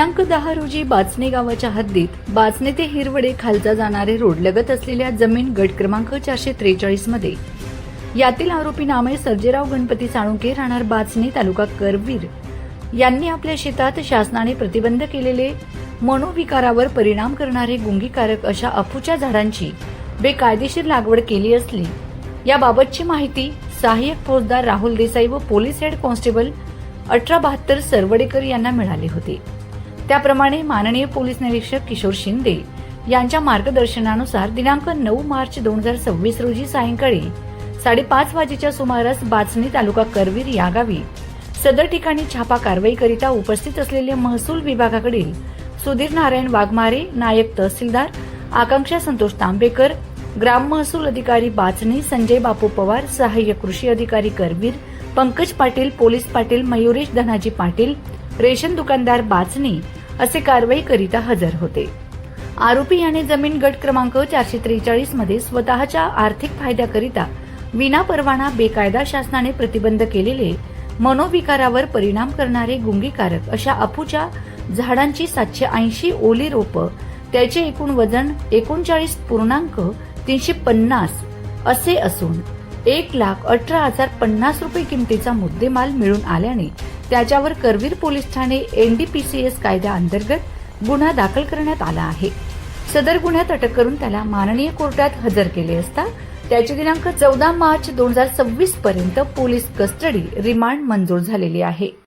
दिनांक 10 रोजी बाचणे गावाच्या हद्दीत बाचणे ते हिरवडे खालचा जाणारे रोड लगत असलेल्या जमीन गट क्रमांक 443 मध्ये यातील आरोपी नामे सर्जेराव गणपती साळुंके राहणार बाचणे तालुका करवीर यांनी आपल्या शेतात शासनाने प्रतिबंध केलेले मनोविकारावर परिणाम करणारे गुंगीकारक अशा अफूच्या झाडांची बेकायदेशीर लागवड केली असली याबाबतची माहिती सहाय्यक फौजदार राहुल देसाई व पोलीस हेड कॉन्स्टेबल 1872 सरवडेकर यांना मिळाले होते। त्याप्रमाणे माननीय पोलीस निरीक्षक किशोर शिंदे यांच्या मार्गदर्शनानुसार दिनांक 9 मार्च 2026 रोजी सायंकाळी 5:30 वाजेच्या सुमारास बाचणी तालुका करवीर या गावी सदर ठिकाणी छापा कारवाईकरिता उपस्थित असलेले महसूल विभागाकडील सुधीर नारायण वाघमारे, नायब तहसीलदार आकांक्षा संतोष तांबेकर, ग्राम महसूल अधिकारी बाचणी संजय बापू पवार, सहाय्यक कृषी अधिकारी करवीर पंकज पाटील, पोलीस पाटील मयुरेश धनाजी पाटील, रेशन दुकानदार बाचणी असे कारवाईकरिता हजर होते। आरोपी याने जमीन गट क्रमांक 443 मध्ये स्वतःच्या आर्थिक फायद्याकरिता विनापरवाना बेकायदा शासनाने प्रतिबंध केलेले मनोविकारावर परिणाम करणारे गुंगीकारक अशा अफूच्या झाडांची 780 ओली रोप त्याचे एकूण वजन 39.350 असे असून 1,18,050 रुपये किमतीचा मुद्देमाल मिळून आल्याने त्याच्यावर करवीर पोलीस ठाणे NDPCS कायद्याअंतर्गत गुन्हा दाखल करण्यात आला आहे। सदर गुन्ह्यात अटक करून त्याला माननीय कोर्टात हजर केले असता त्याची दिनांक 14 मार्च 2026 पर्यंत पोलीस कस्टडी रिमांड मंजूर झालेली आहे।